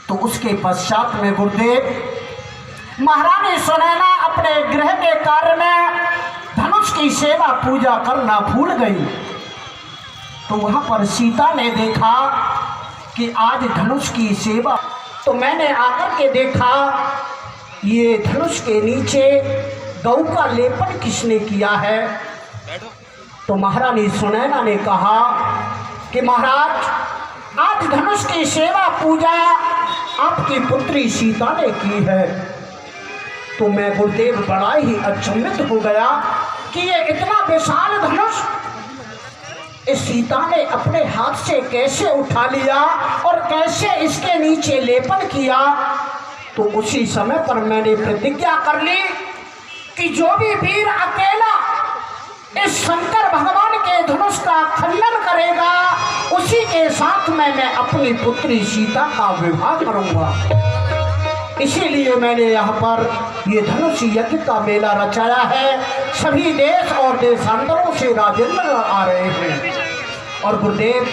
तो उसके पश्चात में गुरुदेव महारानी सुनैना अपने गृह के कार्य में धनुष की सेवा पूजा करना भूल गई। तो वहां पर सीता ने देखा कि आज धनुष की सेवा, तो मैंने आकर के देखा ये धनुष के नीचे गौ का लेपन किसने किया है। तो महारानी सुनैना ने कहा कि महाराज आज धनुष की सेवा पूजा आपकी पुत्री सीता ने की है। तो मैं गुरुदेव बड़ा ही अचंभित हो गया कि ये इतना विशाल धनुष इस सीता ने अपने हाथ से कैसे उठा लिया और कैसे इसके नीचे लेपन किया। तो उसी समय पर मैंने प्रतिज्ञा कर ली कि जो भी वीर अकेला इस शंकर भगवान के धनुष का खंडन करेगा उसी के साथ मैं अपनी पुत्री सीता का विवाह करूंगा। इसीलिए मैंने यहाँ पर ये धनुष यज्ञ का मेला रचाया है। सभी देश और देशांतरों से राजेंद्र आ रहे हैं और गुरुदेव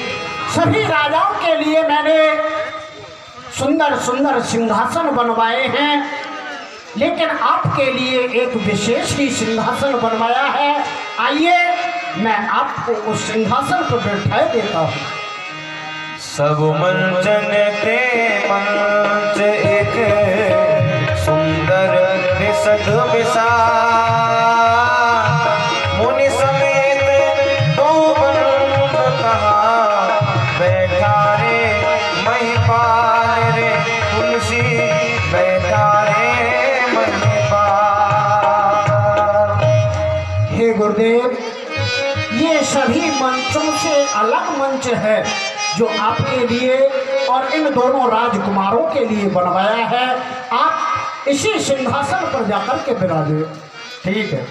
सभी राजाओं के लिए मैंने सुंदर सुंदर सिंहासन बनवाए हैं, लेकिन आपके लिए एक विशेष ही सिंहासन बनवाया है। आइए मैं आपको उस सिंहासन पर बैठा देता हूँ। सब मंचन ते मंच एक सुंदर विशद विशाल, मुनि समेत दो बंद कहाँ बैठा रे महिपाल रे तुलसी बैठा रे महिपाल। हे गुरुदेव ये सभी मंचों से अलग मंच है जो आपके लिए और इन दोनों राजकुमारों के लिए बनवाया है। आप इसी सिंहासन पर जाकर के विराजे। ठीक है।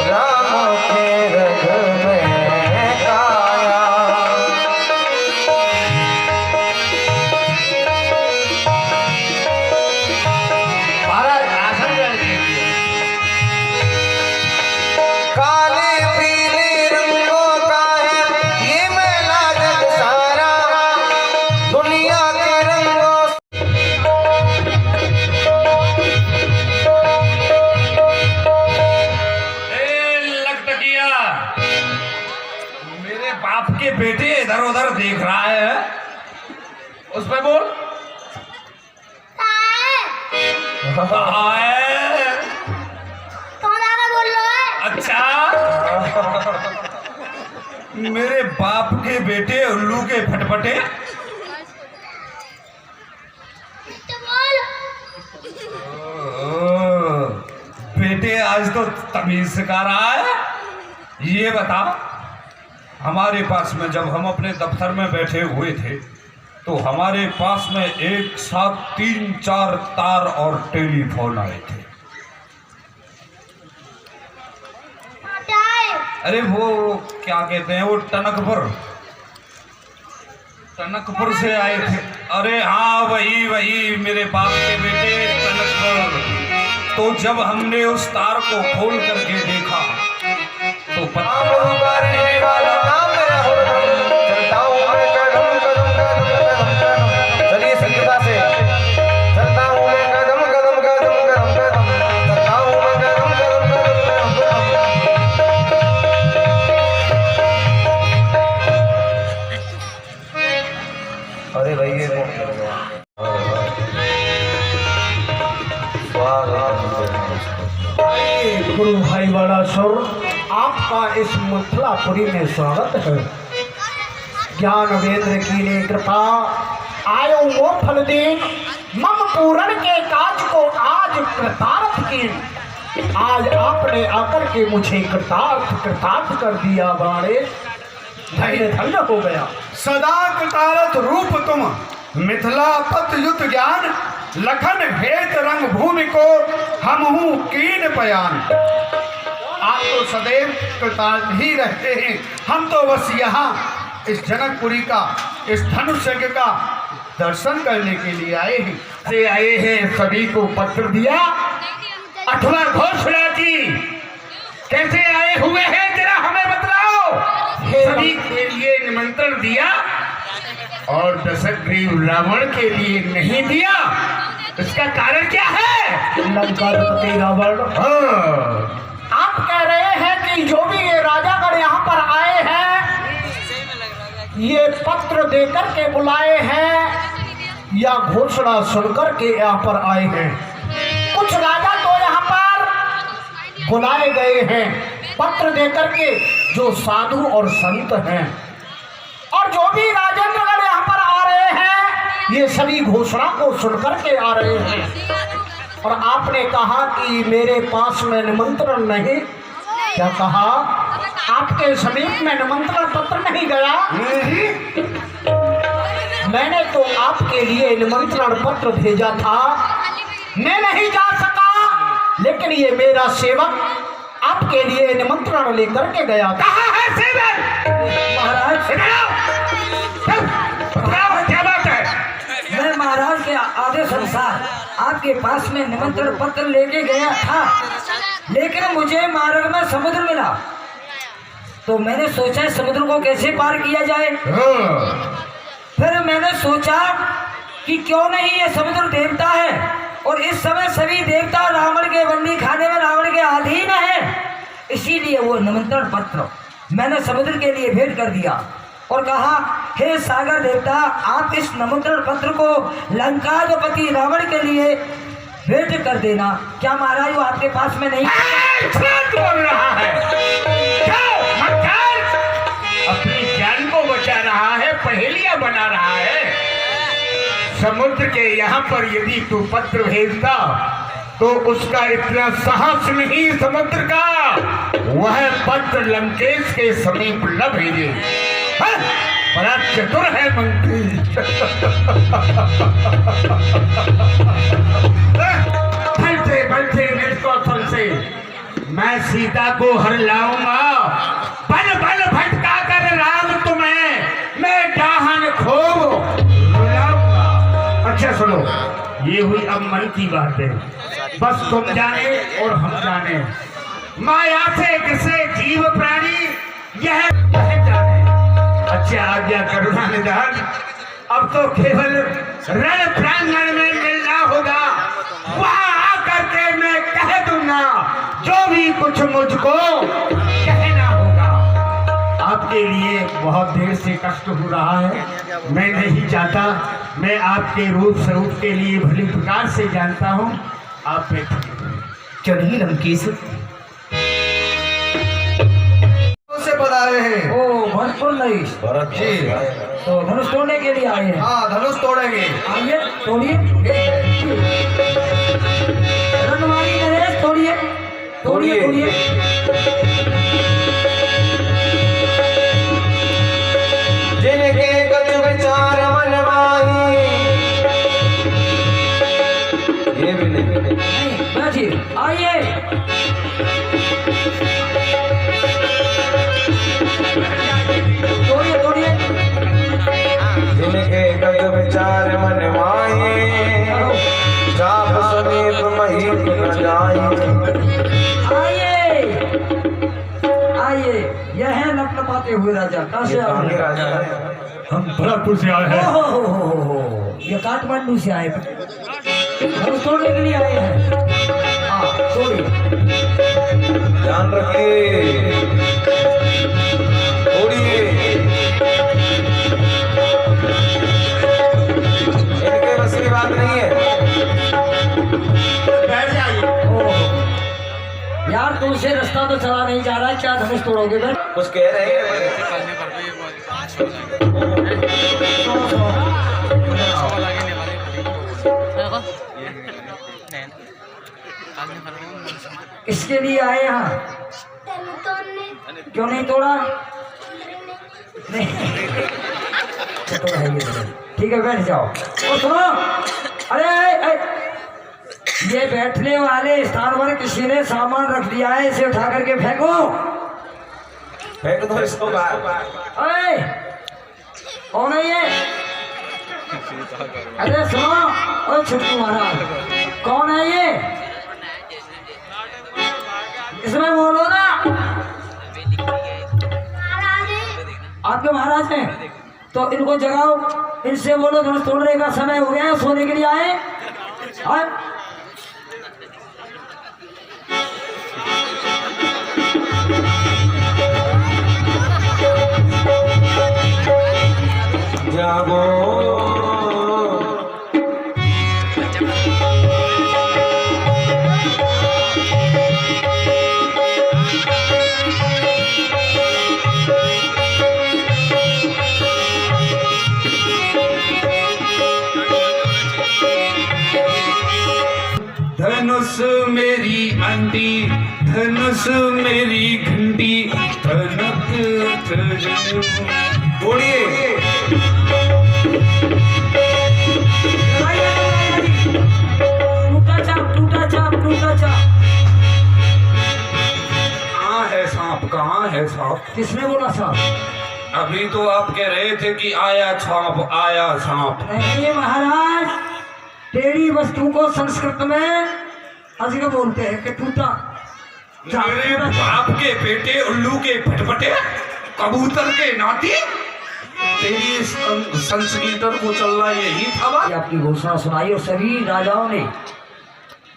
राम के रग में काया महाराज आसन काले पीले रंगों का है ये मेला जग सारा, दुनिया के रंगों मेरे बाप के बेटे इधर उधर देख रहा है, उस पे बोल कहाँ है? बोल रहा है? अच्छा मेरे बाप के बेटे उल्लू के फटफटे, तो बोल। ओ, बेटे आज तो तमीज सिखा रहा है। ये बता हमारे पास में जब हम अपने दफ्तर में बैठे हुए थे तो हमारे पास में एक साथ 3-4 तार और टेलीफोन आए थे। अरे वो क्या कहते हैं वो टनकपुर से आए थे। अरे हाँ वही मेरे बाप के बेटे टनकपुर। तो जब हमने उस तार को खोल करके देखा तो पता वाला नाम मेरा हो चलता हूँ मैं कदम कदम कदम कदम कदम, चलिए संगीता से चलता हूँ मैं कदम कदम कदम कदम कदम, चलता हूँ मैं कदम कदम कदम कदम। अरे भाई ये गुरु भाई वाला सुर आपका इस मिथिलापुरी में स्वागत है। ज्ञान वेंद्र की ने कृपा आयो वो फल दे मम पूरण के काज को आज कृतार्थ की। आज आपने आकर के मुझे कृतार्थ कर दिया। बाणे धन्य धन्य हो गया। सदा कृतारथ रूप तुम मिथिला पत युत ज्ञान, लखन भेद रंग भूमि को हम हूँ कीन पयान। आप तो सदैव कृतार्थ ही रहते हैं, हम तो बस यहाँ इस जनकपुरी का इस धनुष यज्ञ का दर्शन करने के लिए आए हैं। से आए हैं सभी को पत्र दिया अथवा घोषणा की। कैसे आए हुए हैं जरा हमें बतलाओ। सभी के लिए निमंत्रण दिया और दशग्रीव रावण के लिए नहीं दिया, इसका कारण क्या है? लंकाधिपति रावण, हाँ, आप कह रहे हैं कि जो भी ये राजागण यहाँ पर आए हैं, ये पत्र देकर के बुलाए हैं या घोषणा सुनकर के यहाँ पर आए हैं? कुछ राजा तो यहाँ पर बुलाए गए हैं पत्र देकर के, जो साधु और संत हैं, और जो भी राजेंद्रगण यहाँ पर आ रहे हैं, ये सभी घोषणा को सुनकर के आ रहे हैं। और आपने कहा कि मेरे पास में निमंत्रण नहीं, क्या कहा? आपके समीप में निमंत्रण पत्र नहीं गया? मैंने तो आपके लिए निमंत्रण पत्र भेजा था, मैं नहीं जा सका, लेकिन ये मेरा सेवक आपके लिए निमंत्रण लेकर के गया। कहाँ है सेवक? महाराज, बताओ क्या बात है? मैं महाराज के आदेश अनुसार आपके पास में निमंत्रण पत्र लेके गया था, लेकिन मुझे मार्ग में समुद्र मिला, तो मैंने सोचा समुद्र को कैसे पार किया जाए। फिर मैंने सोचा कि क्यों नहीं ये समुद्र देवता है, और इस समय सभी देवता रावण के बंदी खाने में रावण के अधीन है, इसीलिए वो निमंत्रण पत्र मैंने समुद्र के लिए भेंट कर दिया और कहा, हे सागर देवता, आप इस निमंत्रण पत्र को लंकाधिपति रावण के लिए भेंट कर देना। क्या महाराज वो आपके पास में नहीं? बोल रहा है अपनी जान को बचा रहा है, पहेलियां बना रहा है। समुद्र के यहाँ पर यदि तू पत्र भेजता तो उसका इतना साहस नहीं समुद्र का, वह पत्र लंकेश के समीप न भेजे। बड़ा चतुर है मंत्री। फलते फलते कौशल से मैं सीता को हर लाऊंगा, पल पल भटका कर राम तुम्हें मैं डाहन खोब लाऊंगा। अच्छा सुनो, ये हुई अब मन की बात है, बस तुम जाने और हम जाने, माया से किसे जीव प्राणी यह जाने। अच्छा आज्ञा करुणा निधान, अब तो केवल रण प्रांगण में मिलना होगा, वहां आकर के मैं कह दूंगा जो भी कुछ मुझको कहना होगा। आपके लिए बहुत देर से कष्ट हो रहा है, मैं नहीं चाहता, मैं आपके रूप स्वरूप के लिए भली प्रकार से जानता हूँ। आप चलिए लंकेश से बताए हैं। ओ भरतपुर नहीं, भरत जी, तो धनुष तोड़ने के लिए आए हैं। हाँ धनुष तोड़ेंगे। आइए तोड़िए, रणवारी नरेश तोड़िए, तोड़िए तोड़िए। जिनके गज विचार मन माही, ये भी नहीं, बैठिए, आइए। तोड़िए तोड़िए। जिनके गज विचार मन माही, चाप समीप महीप न जाई। आइए आइए, यह है लपलपाते हुए राजा। कहाँ से आए हैं? राजा है। हम भरतपुर से आए हैं। ओहो, ये काठमांडू से आए, धनुष तोड़ने के लिए आए हैं। हाँ तोड़िए। ध्यान रखिए, तोड़िए। इनके बस की बात नहीं है। बैठ जाइए। ओह यार, तुमसे रास्ता तो चला नहीं जा रहा है, क्या धनुष तोड़ोगे? बैठ। कुछ कह रहे हैं। इसके लिए आए यहाँ। क्यों नहीं तोड़ा? नहीं तोड़ा है ये। ठीक है बैठ जाओ। और सुनो, अरे ये बैठने वाले स्थान पर किसी ने सामान रख दिया है, इसे उठा करके फेंको। फेंक दो इसको बाहर। अरे कौन है ये? अरे सुनो, ओ छुटकू महाराज, कौन है ये? इसमें बोलो ना। आपके महाराज हैं तो इनको जगाओ। इनसे बोलो धनुष तोड़ने का समय हो गया है, सोने के लिए आए। जागो धनुष मेरी अंटी, धनुष मेरी घंटी, धनक उड़िए टूटा चाप टूटा चाप टूटा चाप। कहाँ है सांप, कहाँ है सांप? किसने बोला सांप? अभी तो आप कह रहे थे कि आया सांप, आया सांप। नहीं महाराज, टेढ़ी वस्तु को संस्कृत में अजगर बोलते हैं कि टूटा। मेरे बाप के बेटे, उल्लू के फटफटे, कबूतर के नाती, तेरी संस्कृत को चलना यही था बात। ये आपकी घोषणा सुनाई और सभी राजाओं ने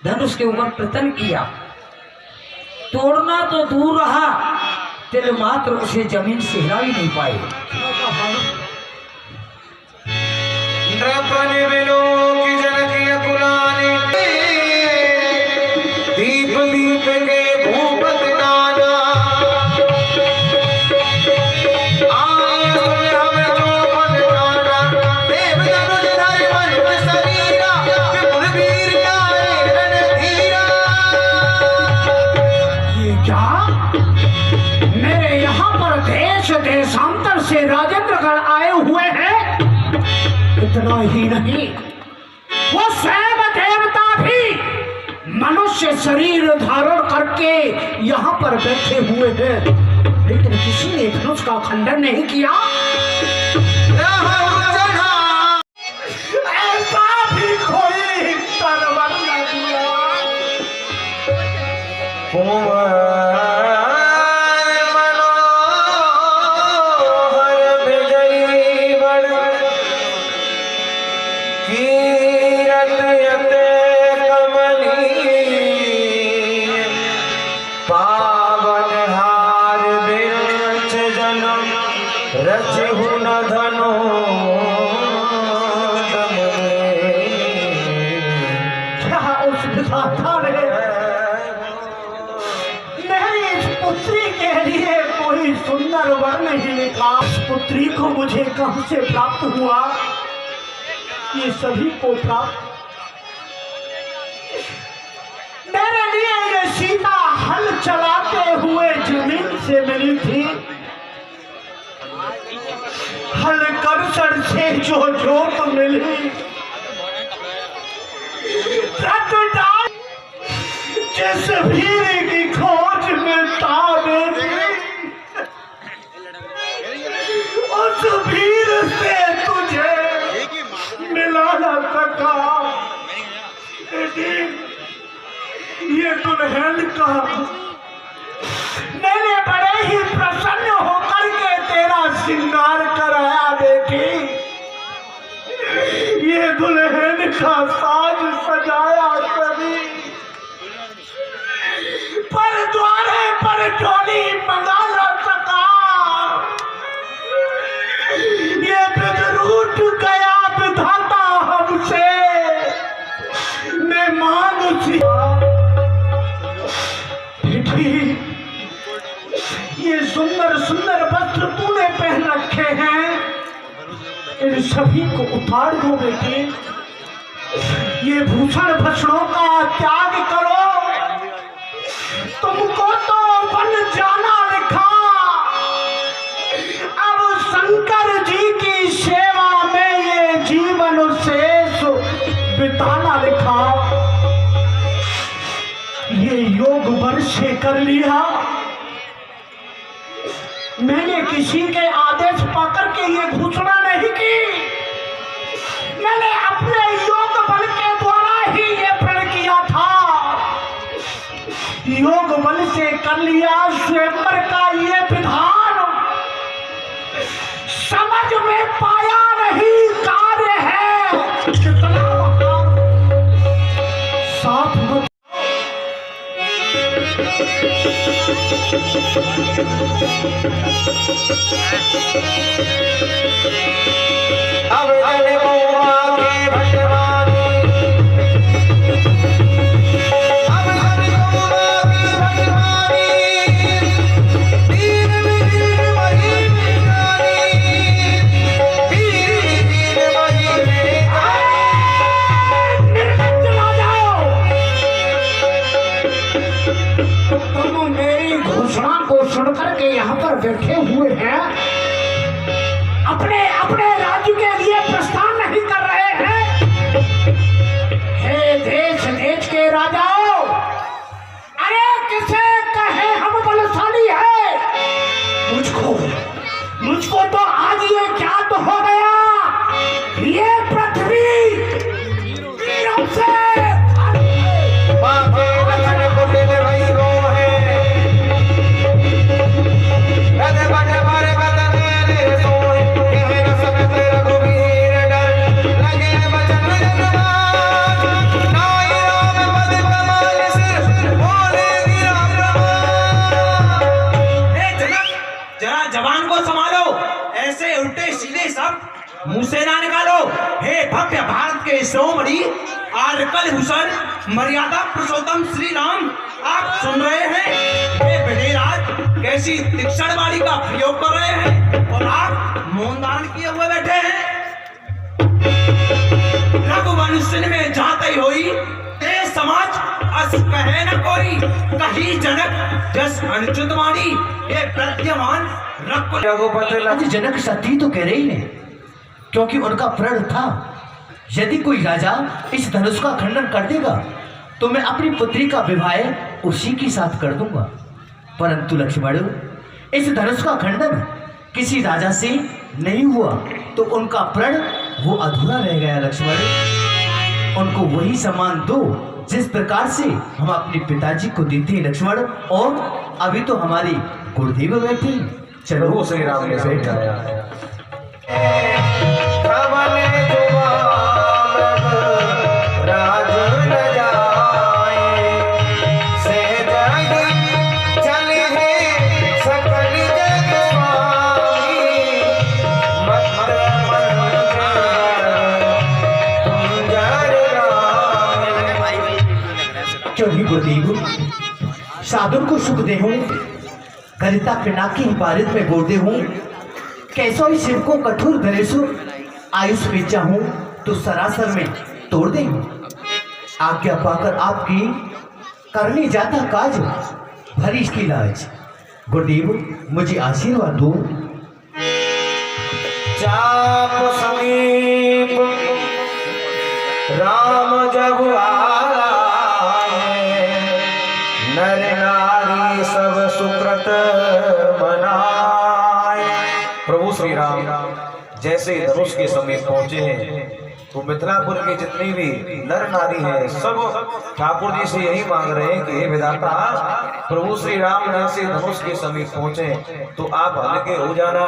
धनुष के ऊपर प्रतन किया। तोड़ना तो दूर रहा, तिल मात्र उसे जमीन से हिला भी नहीं पाए। नृपन बिलो की जनकी अकुलानी, दीप दीप के भूपत नाना, आए सुन हमें चौपन नाना, देव धनुष धर मनुष्य शरीरा, विपुल वीर गाए रणधीरा। ये क्या? मेरे यहाँ पर देश देशांतर से राजेंद्रगढ़ आए हुए हैं। इतना ही नहीं, वो स्वयं देवता भी मनुष्य शरीर धारण करके यहाँ पर बैठे हुए हैं, लेकिन किसी ने धनुष का खंडन नहीं किया। ऐसा भी कोई तरवर न दिया। रचहु न धनो क्या उस विधाता ने मेरी इस पुत्री के लिए कोई सुंदर वर नहीं लिखा? इस पुत्री को मुझे कहां से प्राप्त हुआ? ये सभी को प्राप्त मेरे लिए ये सीता हल चलाते हुए जमीन से मिली थी। हल करसर से जो जोत मिली, रट डाल जिस वीर की खोज में ताबे थी, उस वीर से तुझे मिला न सका। ये दुल्हन का मैंने बड़े ही प्रसन्न होकर के तेरा श्रृंगार कराया बेटी। ये दुल्हन का साज सजाया सभी, पर द्वारे पर डोली मंगा न सका। ये रूठ गया विधाता हमसे, मैं मांग सी ये सुंदर सुंदर वस्त्र तूने पहन रखे हैं, इन सभी को उतार दो बेटी। ये भूषण भक्षणों का त्याग करो। तुमको तो वन जाना लिखा, अब शंकर जी की सेवा में ये जीवन शेष बिताना लिखा। ये योग वर्ष से कर लिया। मैंने किसी के आदेश पाकर के ये घोषणा नहीं की, मैंने अपने योग बल के द्वारा ही ये प्रण किया था। योग बल से कर लिया स्वयंवर का ये विधान, समझ में पाया नहीं का साथ मत अब जन महुआ की भटवानी, अब जन महुआ की भटवानी, तीर वीर वही मिटानी, तीर वीर वही चला जाओ। तुम मेरी घोषणा को सुनकर के यहाँ पर बैठे हुए हैं, अपने अपने राज्य के लिए प्रस्थान नहीं कर रहे हैं। हे देश देश के राजाओं, अरे किसे कहे हम बलशाली है, मुझको तो आज ये ज्ञात हो गया, ये पृथ्वी वीरों से बाके लगन कुटिल भई गो है, रद बन भर बदन रे सोए, कहे न सकत रघुवीर डर, लगे बचन जनमान, नाई राम पद कमाल सिर, बोले गिरा प्रमाण। ए जनक, जरा जवान को संभालो, ऐसे उल्टे सीधे सब मुंह से ना निकालो। हे भव्य भारत के शिरोमणि आर्कल भूषण मर्यादा पुरुषोत्तम श्री राम, आप सुन रहे हैं हे विजयराज कैसी तीक्ष्ण वाणी का प्रयोग कर रहे हैं और आप मौन धारण किए हुए बैठे हैं। रघुवंश में जाते हुई ते समाज अस कहे न कोई, कही जनक जस अनुचित वाणी, ये प्रद्यमान रघुकुल रघुपति आज जनक सती तो कह रही है, क्योंकि उनका प्रण था, यदि कोई राजा इस धनुष का खंडन कर देगा तो मैं अपनी पुत्री का विवाह उसी के साथ कर दूंगा। परंतु लक्ष्मण, इस धनुष का खंडन किसी राजा से नहीं हुआ तो उनका प्रण वो अधूरा रह गया। लक्ष्मण, उनको वही सम्मान दो जिस प्रकार से हम अपने पिताजी को देते हैं। लक्ष्मण, और अभी तो हमारी गुरुदेव बैठे हैं, चलो श्री राम ने बैठ समझाया। खबने जुबान राज न जाए, से जग चले सकल जग स्वामी, मत चौधरी गुरुदेव, साधुन को सुख दे हूँ, कलिता पिनाकी हिपारित में बोलते हूँ, कैसो ही शिव को कठोर धरेसु आयुष बेचा हूँ तो सरासर में तोड़ दे। आज्ञा पाकर आपकी करने जाता काज, भरी इसकी लाज। गुरुदेव, मुझे आशीर्वाद दो। चाप समीप राम जब आए, नर नारी सब सुकृत मनाए। प्रभु श्री राम जैसे धनुष के समीप पहुंचे हैं तो मिथिलापुर के जितनी भी नर नारी हैं सब ठाकुर जी से यही मांग रहे हैं कि हे विधाता, प्रभु श्री राम जैसे धनुष के समीप पहुंचे तो आप हल्के हो जाना,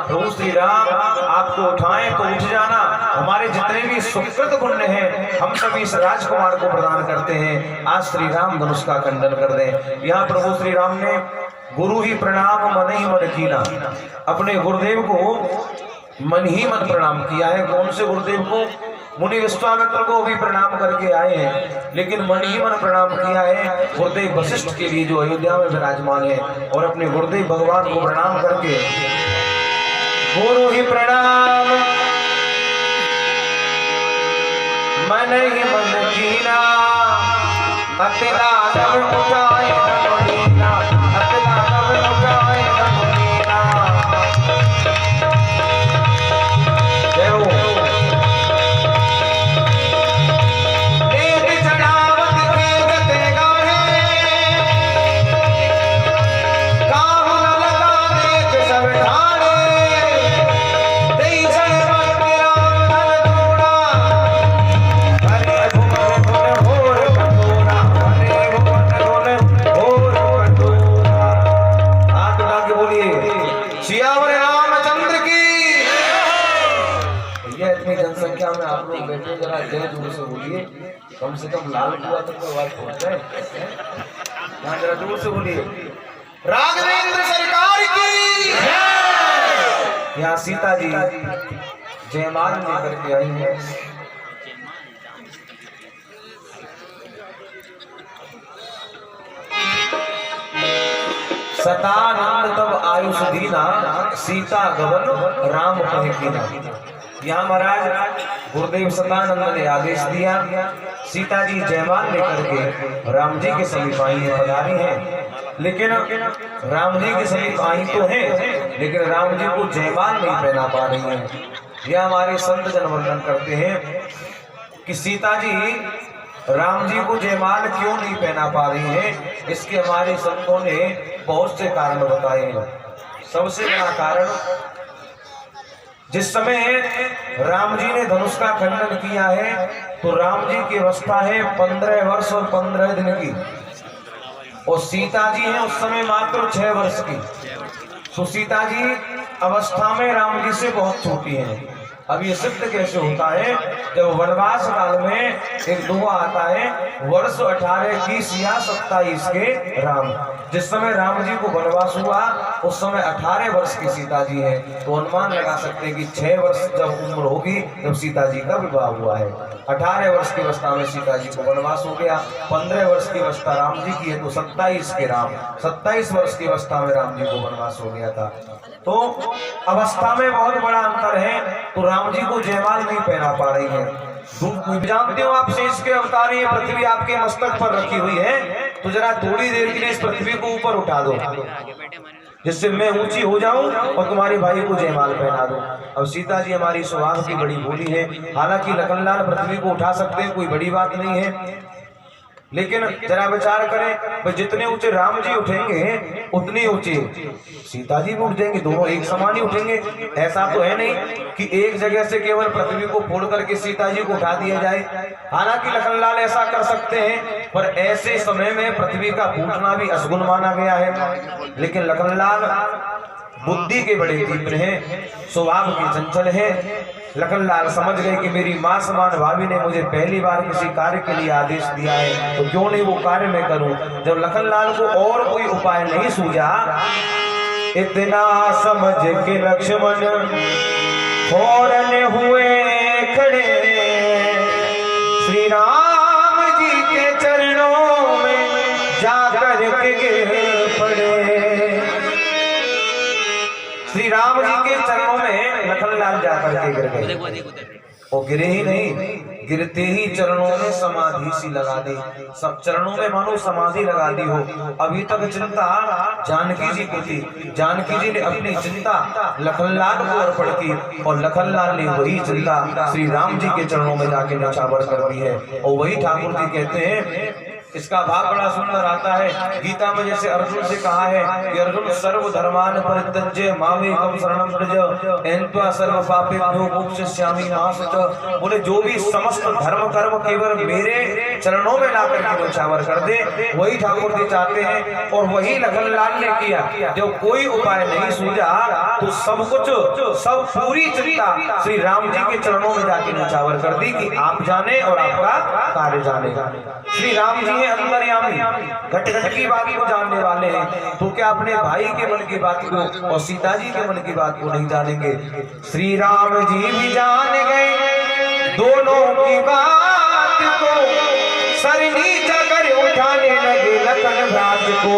प्रभु श्री राम आपको उठाएं तो उठ जाना। हमारे जितने भी सुकृत पुण्य हैं हम सभी इस राजकुमार को प्रदान करते हैं, आज श्री राम धनुष का खंडन कर दें। यहाँ प्रभु श्री राम ने गुरु ही प्रणाम मन ही मन कीना, अपने गुरुदेव को मन ही मन प्रणाम किया है। कौन से गुरुदेव को? मुनि विश्वामित्र को भी प्रणाम करके आए हैं, लेकिन मन ही मन प्रणाम किया है गुरुदेव वशिष्ठ के लिए जो अयोध्या में विराजमान है, और अपने गुरुदेव भगवान को प्रणाम करके गुरु ही प्रणाम मन ही मन कीना, अतिला नव उठाए धनुनीना, अतिला नव उठाए धनुनीना। जय हो। लेत चढ़ावत के गते गाहे, काहू न लगा देख सब ठाणे, देई जन भक्ति राम धन तोड़ा, हरे भुवन भुवन भोर कटोरा, हरे भुवन भुवन भोर से बोलिए, कम से कम लाल हुआ तो कोई आवाज पहुंच जाए। यहाँ जरा दूर से बोलिए, राघवेंद्र सरकार की। यहाँ सीता जी जयमाल लेकर के आई है। सतानंद तब आयुष दीना, सीता गवन राम कहे कीना। यहाँ महाराज गुरुदेव सतानंद ने आदेश दिया, सीता जी जयमाल लेकर के राम जी के समीप आई है, पधारी है। लेकिन राम जी के समीप आई तो है, लेकिन राम जी को जयमाल नहीं पहना पा रही है। यह हमारे संत जन वर्णन करते हैं कि सीता जी राम जी को जयमाल क्यों नहीं पहना पा रही है। इसके हमारे संतों ने बहुत से कारण बताए हैं। सबसे बड़ा कारण, जिस समय राम जी ने धनुष का खंडन किया है तो राम जी की अवस्था है 15 वर्ष और 15 दिन की, और सीता जी है उस समय मात्र 6 वर्ष की। तो सीता जी अवस्था में राम जी से बहुत छोटी है। अब ये सिद्ध कैसे होता है, जब वनवास काल में एक दोहा आता है, वर्ष 18 21 या 27 के राम। जिस समय राम जी को वनवास हुआ उस समय 18 वर्ष की सीता जी है, तो अनुमान लगा सकते हैं कि 6 वर्ष जब उम्र होगी जब सीता जी का विवाह हुआ है। 18 वर्ष की अवस्था में सीता जी को वनवास हो गया, 15 वर्ष की अवस्था राम जी की है तो 27 के राम, 27 वर्ष की अवस्था में राम जी को वनवास हो गया था। तो अवस्था में बहुत बड़ा अंतर है, तो राम जी को जयमाल नहीं पहना पा रही है। जानते हो आप, शेष के अवतार ये पृथ्वी आपके मस्तक पर रखी हुई है, तो जरा थोड़ी देर के लिए इस पृथ्वी को ऊपर उठा दो, जिससे मैं ऊंची हो जाऊं और तुम्हारे भाई को जयमाल पहना दो। अब सीता जी हमारी स्वभाव की बड़ी भोली है, हालांकि लखनलाल पृथ्वी को उठा सकते हैं, कोई बड़ी बात नहीं है। लेकिन जरा विचार करें, जितने ऊंचे राम जी उठेंगे उतने ऊंचे सीता जी भी उठ जाएंगे, दोनों एक समान ही उठेंगे। ऐसा तो है नहीं कि एक जगह से केवल पृथ्वी को फोड़ करके सीता जी को उठा दिया जाए। हालांकि लखनलाल ऐसा कर सकते हैं, पर ऐसे समय में पृथ्वी का फूटना भी अशगुन माना गया है। लेकिन लखनलाल बुद्धि के बड़े तीव्र हैं, स्वभाव के चंचल हैं। लखनलाल समझ गए कि मेरी मां समान भाभी ने मुझे पहली बार किसी कार्य के लिए आदेश दिया है, तो क्यों नहीं वो कार्य मैं करूं। जब लखनलाल को और कोई उपाय नहीं सूझा, इतना समझ के लक्ष्मण फौरन हुए खड़े, श्री राम जी के चरणों में जाकर के गिर पड़े। श्री राम जी के चरणों में लखनलाल जाकर के गिर गए। वो गिरे ही नहीं, गिरते ही चरणों में समाधि सी लगा दी। सब चरणों में मानो समाधि लगा दी हो। अभी तक चिंता जानकी जी को थी, जानकी जी ने अपनी चिंता लखनलाल को अर्पण की, और लखनलाल ने वही चिंता श्री राम जी के चरणों में जाके न्यौछावर कर दी है। और वही ठाकुर जी कहते हैं, इसका भाव बड़ा सुंदर आता है गीता में, जैसे अर्जुन से कहा है कि अर्जुन सर्व धर्मान परित्यज्य मामेकं शरणं व्रज एन्त्वा सर्व पापेभ्यो मोक्षयिष्यामि मा शुचः। बोले जो भी समस्त धर्म कर्म केवल मेरे चरणों में ला करके न्यौछावर कर दे, वही ठाकुर जी चाहते हैं। और वही लखनलाल ने किया। जब कोई उपाय नहीं सूझा तो सब कुछ, सब पूरी चिंता श्री राम जी के चरणों में जाके न्यौछावर कर दी कि आप जाने और आपका कार्य जाने। श्री राम जी अंतर्यामी, घट घट की बात को जानने वाले हैं, तो क्या अपने भाई के मन की बात को और सीता जी के मन की बात को नहीं जानेंगे। श्री राम जी भी जान गए दोनों की बात को, सर नीचा कर उठाने लगे लखन भ्रात को।